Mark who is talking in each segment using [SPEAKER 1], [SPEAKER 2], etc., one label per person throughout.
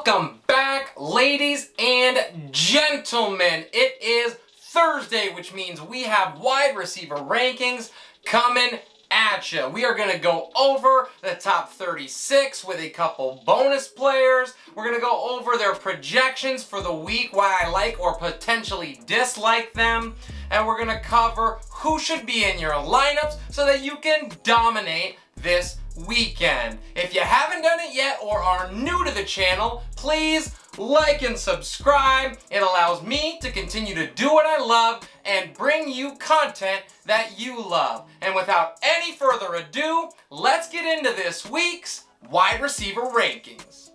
[SPEAKER 1] Welcome back, ladies and gentlemen. It is Thursday, which means we have wide receiver rankings coming at you. We are going to go over the top 36 with a couple bonus players. We're going to go over their projections for the week, why I like or potentially dislike them. And we're going to cover who should be in your lineups so that you can dominate this weekend. If you haven't done it yet or are new to the channel, please like and subscribe. It allows me to continue to do what I love and bring you content that you love. And without any further ado, let's get into this week's wide receiver rankings.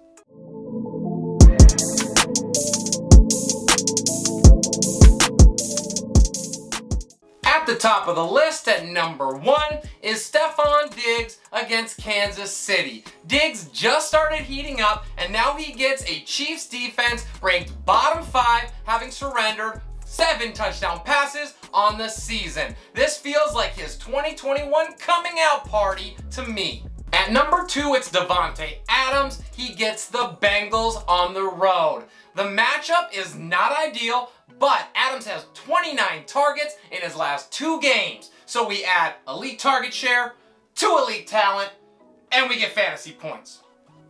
[SPEAKER 1] At the top of the list at number 1 is Stefon Diggs against Kansas City. Diggs just started heating up and now he gets a Chiefs defense ranked bottom 5, having surrendered 7 touchdown passes on the season. This feels like his 2021 coming out party to me. At number 2, it's Davante Adams. He gets the Bengals on the road. The matchup is not ideal, but Adams has 29 targets in his last 2 games. So we add elite target share to elite talent, and we get fantasy points.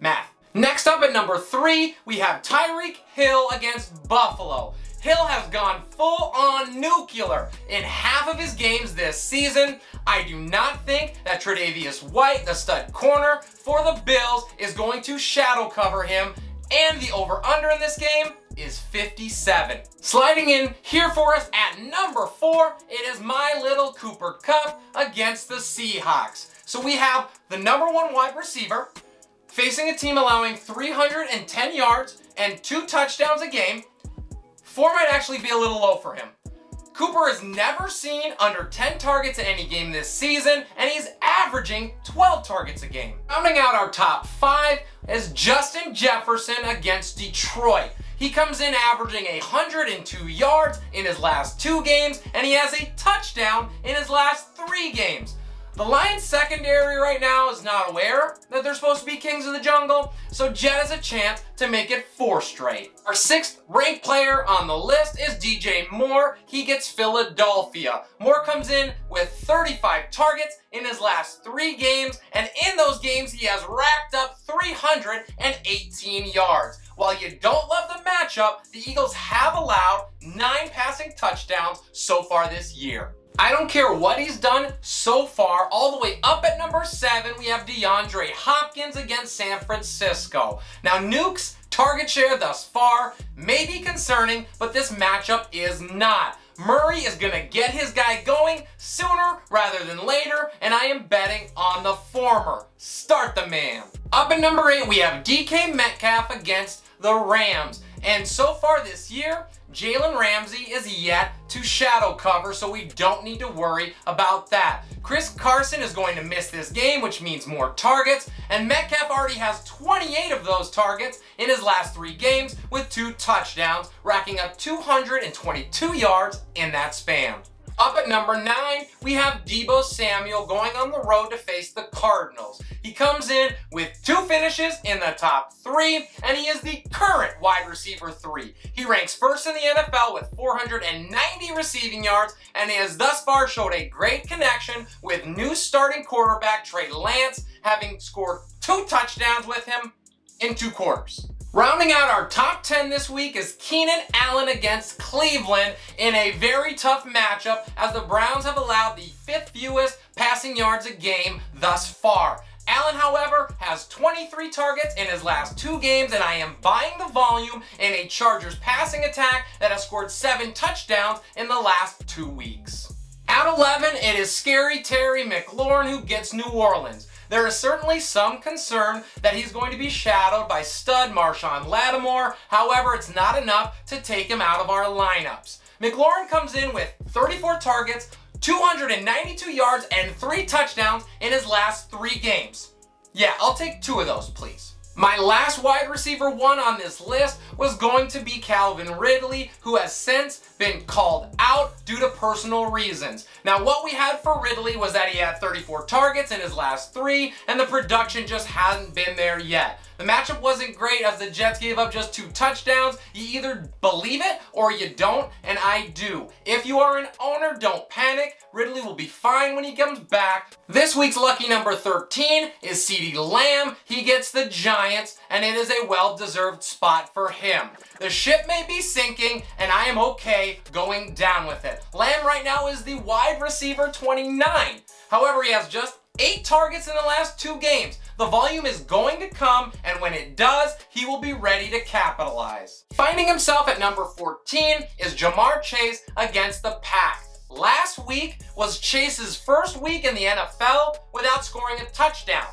[SPEAKER 1] Math. Next up at number 3, we have Tyreek Hill against Buffalo. Hill has gone full on nuclear in half of his games this season. I do not think that Tre'Davious White, the stud corner for the Bills, is going to shadow cover him, and the over-under in this game is 57. Sliding in here for us at number 4, it is my little Cooper Kupp against the Seahawks. So we have the number 1 wide receiver facing a team allowing 310 yards and 2 touchdowns a game. 4 might actually be a little low for him. Cooper has never seen under 10 targets in any game this season, and he's averaging 12 targets a game. Rounding out our top 5 is Justin Jefferson against Detroit. He comes in averaging 102 yards in his last 2 games, and he has a touchdown in his last 3 games. The Lions secondary right now is not aware that they're supposed to be kings of the jungle, so Jet has a chance to make it 4 straight. Our 6th ranked player on the list is DJ Moore. He gets Philadelphia. Moore comes in with 35 targets in his last 3 games, and in those games he has racked up 318 yards. While you don't love the matchup, the Eagles have allowed 9 passing touchdowns so far this year. I don't care what he's done so far. All the way up at number 7, we have DeAndre Hopkins against San Francisco. Now, Nuke's target share thus far may be concerning, but this matchup is not. Murray is going to get his guy going sooner rather than later, and I am betting on the former. Start the man. Up at number 8, we have DK Metcalf against the Rams. And so far this year, Jalen Ramsey is yet to shadow cover, so we don't need to worry about that. Chris Carson is going to miss this game, which means more targets, and Metcalf already has 28 of those targets in his last 3 games with 2 touchdowns, racking up 222 yards in that span. Up at number 9, we have Deebo Samuel going on the road to face the Cardinals. He comes in with 2 finishes in the top 3, and he is the current wide receiver 3. He ranks first in the NFL with 490 receiving yards, and he has thus far showed a great connection with new starting quarterback Trey Lance, having scored 2 touchdowns with him in 2 quarters. Rounding out our top 10 this week is Keenan Allen against Cleveland in a very tough matchup, as the Browns have allowed the 5th fewest passing yards a game thus far. Allen, however, has 23 targets in his last 2 games, and I am buying the volume in a Chargers passing attack that has scored 7 touchdowns in the last 2 weeks. At 11, it is Scary Terry McLaurin who gets New Orleans. There is certainly some concern that he's going to be shadowed by stud Marshawn Lattimore. However, it's not enough to take him out of our lineups. McLaurin comes in with 34 targets, 292 yards, and 3 touchdowns in his last 3 games. Yeah, I'll take 2 of those, please. My last wide receiver 1 on this list was going to be Calvin Ridley, who has since been called out due to personal reasons. Now, what we had for Ridley was that he had 34 targets in his last 3, and the production just hasn't been there yet. The matchup wasn't great as the Jets gave up just 2 touchdowns. You either believe it or you don't, and I do. If you are an owner, don't panic. Ridley will be fine when he comes back. This week's lucky number 13 is CeeDee Lamb. He gets the Giants, and it is a well-deserved spot for him. The ship may be sinking, and I am okay going down with it. Lamb right now is the wide receiver 29. However, he has just 8 targets in the last 2 games. The volume is going to come, and when it does, he will be ready to capitalize. Finding himself at number 14 is Jamar Chase against the Pack. Last week was Chase's first week in the NFL without scoring a touchdown.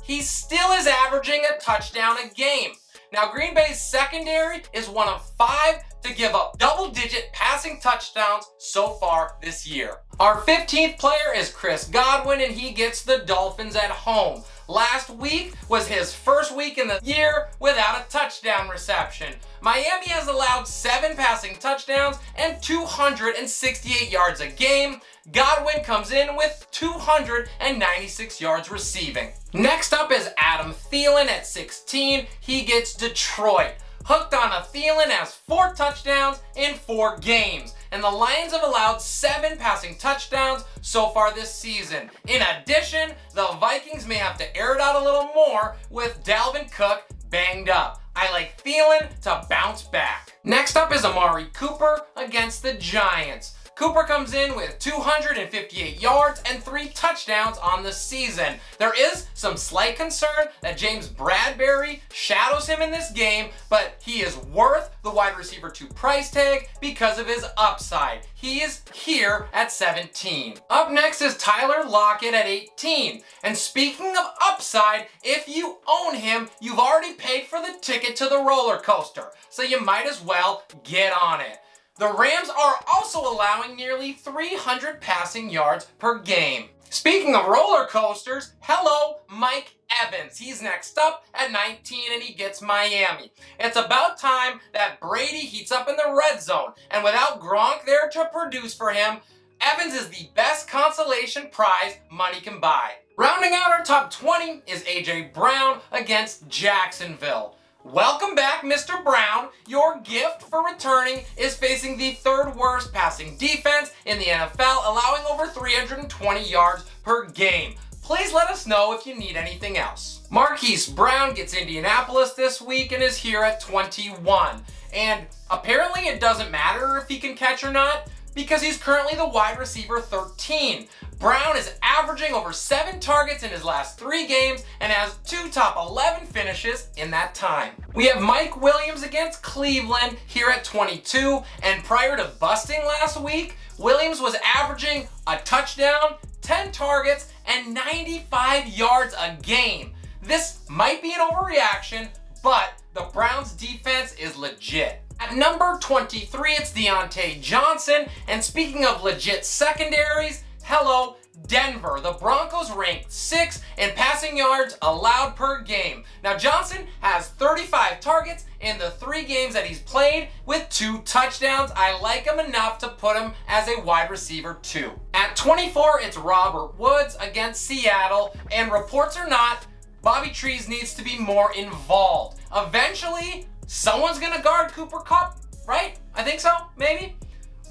[SPEAKER 1] He still is averaging a touchdown a game. Now, Green Bay's secondary is one of 5 to give up double-digit passing touchdowns so far this year. Our 15th player is Chris Godwin, and he gets the Dolphins at home. Last week was his first week in the year without a touchdown reception. Miami has allowed 7 passing touchdowns and 268 yards a game. Godwin comes in with 296 yards receiving. Next up is Adam Thielen at 16. He gets Detroit. Hooked on a Thielen has 4 touchdowns in 4 games. And the Lions have allowed 7 passing touchdowns so far this season. In addition, the Vikings may have to air it out a little more with Dalvin Cook banged up. I like Thielen to bounce back. Next up is Amari Cooper against the Giants. Cooper comes in with 258 yards and 3 touchdowns on the season. There is some slight concern that James Bradbury shadows him in this game, but he is worth the wide receiver 2 price tag because of his upside. He is here at 17. Up next is Tyler Lockett at 18. And speaking of upside, if you own him, you've already paid for the ticket to the roller coaster, so you might as well get on it. The Rams are also allowing nearly 300 passing yards per game. Speaking of roller coasters, hello, Mike Evans. He's next up at 19 and he gets Miami. It's about time that Brady heats up in the red zone, and without Gronk there to produce for him, Evans is the best consolation prize money can buy. Rounding out our top 20 is A.J. Brown against Jacksonville. Welcome back, Mr. Brown. Your gift for returning is facing the 3rd worst passing defense in the NFL, allowing over 320 yards per game. Please let us know if you need anything else. Marquise Brown gets Indianapolis this week and is here at 21. And apparently it doesn't matter if he can catch or not, because he's currently the wide receiver 13. Brown is averaging over 7 targets in his last 3 games and has 2 top 11 finishes in that time. We have Mike Williams against Cleveland here at 22, and prior to busting last week, Williams was averaging a touchdown, 10 targets, and 95 yards a game. This might be an overreaction, but the Browns defense is legit. At number 23, it's Deontay Johnson, and speaking of legit secondaries, hello, Denver. The Broncos ranked 6th in passing yards allowed per game. Now, Johnson has 35 targets in the 3 games that he's played with 2 touchdowns. I like him enough to put him as a wide receiver 2. At 24, it's Robert Woods against Seattle, and reports are not, Bobby Trees needs to be more involved. Eventually, someone's gonna guard Cooper Kupp, right? I think so, maybe?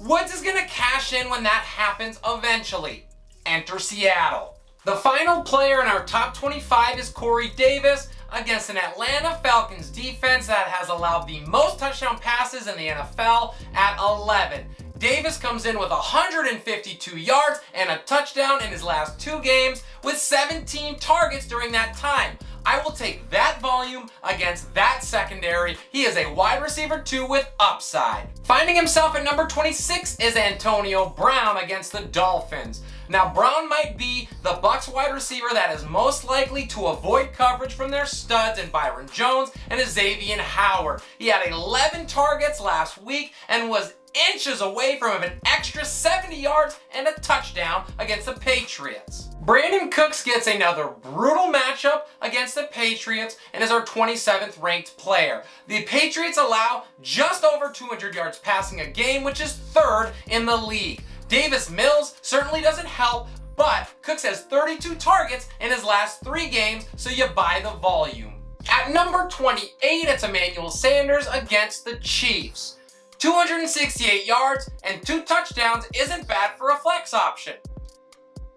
[SPEAKER 1] Woods is gonna cash in when that happens eventually. Enter Seattle. The final player in our top 25 is Corey Davis against an Atlanta Falcons defense that has allowed the most touchdown passes in the NFL at 11. Davis comes in with 152 yards and a touchdown in his last 2 games with 17 targets during that time. I will take that volume against that secondary. He is a wide receiver 2 with upside. Finding himself at number 26 is Antonio Brown against the Dolphins. Now, Brown might be the Bucs wide receiver that is most likely to avoid coverage from their studs in Byron Jones and Xavier Howard. He had 11 targets last week and was inches away from an extra 70 yards and a touchdown against the Patriots. Brandon Cooks gets another brutal matchup against the Patriots and is our 27th ranked player. The Patriots allow just over 200 yards passing a game, which is 3rd in the league. Davis Mills certainly doesn't help, but Cooks has 32 targets in his last 3 games, so you buy the volume. At number 28, it's Emmanuel Sanders against the Chiefs. 268 yards and 2 touchdowns isn't bad for a flex option.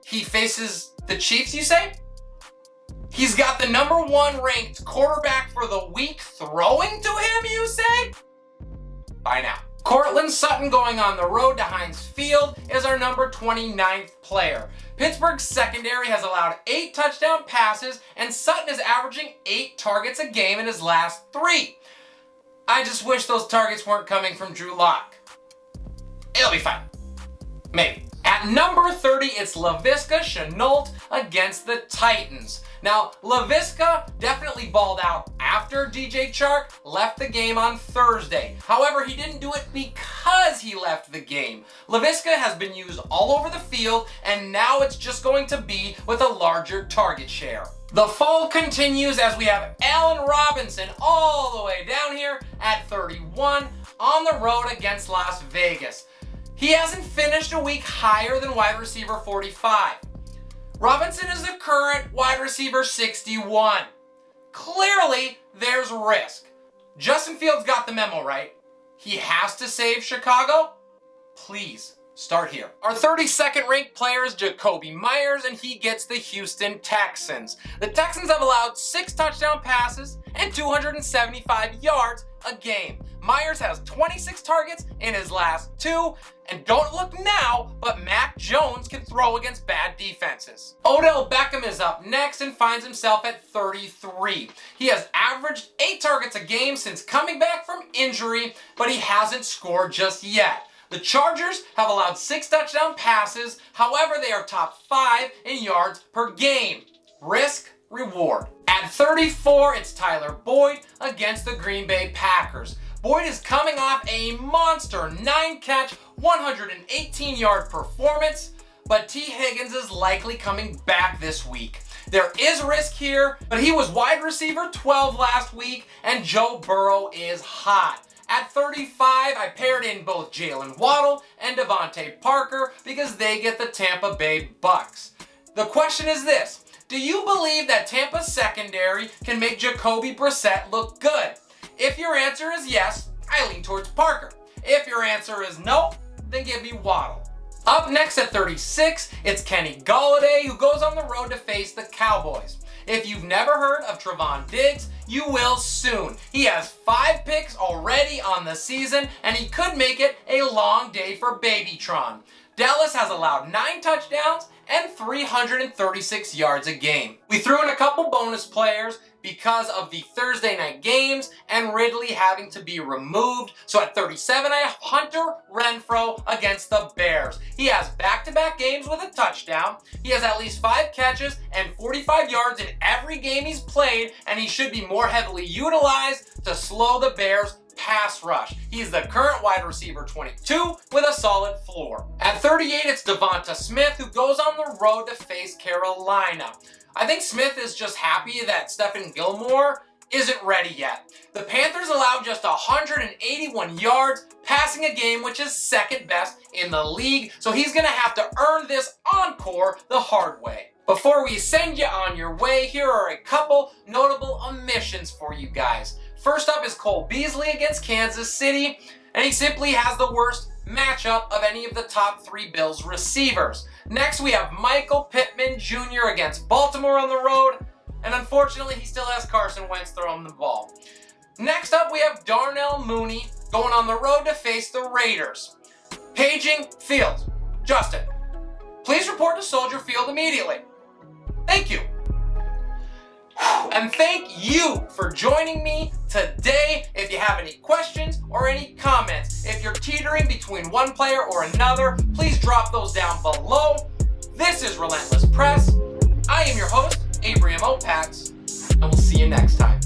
[SPEAKER 1] He faces the Chiefs, you say? He's got the number 1 ranked quarterback for the week throwing to him, you say? Bye now. Cortland Sutton going on the road to Heinz Field is our number 29th player. Pittsburgh's secondary has allowed 8 touchdown passes, and Sutton is averaging 8 targets a game in his last 3. I just wish those targets weren't coming from Drew Lock. It'll be fine. Maybe. At number 30, it's Laviska Shenault against the Titans. Now, Laviska definitely balled out after DJ Chark left the game on Thursday. However, he didn't do it because he left the game. Laviska has been used all over the field, and now it's just going to be with a larger target share. The fall continues as we have Allen Robinson all the way down here at 31 on the road against Las Vegas. He hasn't finished a week higher than wide receiver 45. Robinson is the current wide receiver 61. Clearly, there's risk. Justin Fields got the memo, right? He has to save Chicago? Please, start here. Our 32nd ranked player is Jacoby Myers, and he gets the Houston Texans. The Texans have allowed 6 touchdown passes and 275 yards a game. Myers has 26 targets in his last 2, and don't look now, but Mac Jones can throw against bad defenses. Odell Beckham is up next and finds himself at 33. He has averaged 8 targets a game since coming back from injury, but he hasn't scored just yet. The Chargers have allowed 6 touchdown passes, however they are top 5 in yards per game. Risk, reward. At 34, it's Tyler Boyd against the Green Bay Packers. Boyd is coming off a monster 9-catch, 118-yard performance, but T. Higgins is likely coming back this week. There is risk here, but he was wide receiver 12 last week, and Joe Burrow is hot. At 35, I paired in both Jalen Waddle and Devontae Parker because they get the Tampa Bay Bucks. The question is this: do you believe that Tampa's secondary can make Jacoby Brissett look good? If your answer is yes, I lean towards Parker. If your answer is no, then give me Waddle. Up next at 36, it's Kenny Golladay, who goes on the road to face the Cowboys. If you've never heard of Trevon Diggs, you will soon. He has 5 picks already on the season, and he could make it a long day for Babytron. Dallas has allowed 9 touchdowns and 336 yards a game. We threw in a couple bonus players because of the Thursday night games and Ridley having to be removed. So at 37, I have Hunter Renfrow against the Bears. He has back-to-back games with a touchdown. He has at least 5 catches and 45 yards in every game he's played, and he should be more heavily utilized to slow the Bears' pass rush. He's the current wide receiver 22 with a solid floor. At 38, it's Devonta Smith, who goes on the road to face Carolina. I think Smith is just happy that Stephon Gilmore isn't ready yet. The Panthers allowed just 181 yards passing a game, which is second best in the league, so he's gonna have to earn this encore the hard way. Before we send you on your way, here are a couple notable omissions for you guys. First up is Cole Beasley against Kansas City, and he simply has the worst matchup of any of the top 3 Bills receivers. Next, we have Michael Pittman Jr. against Baltimore on the road, and unfortunately, he still has Carson Wentz throwing the ball. Next up, we have Darnell Mooney going on the road to face the Raiders. Paging Fields. Justin, please report to Soldier Field immediately. Thank you. And thank you for joining me today. If you have any questions or any comments, if you're teetering between one player or another, please drop those down below. This is Relentless Press. I am your host, Abraham Opax, and we'll see you next time.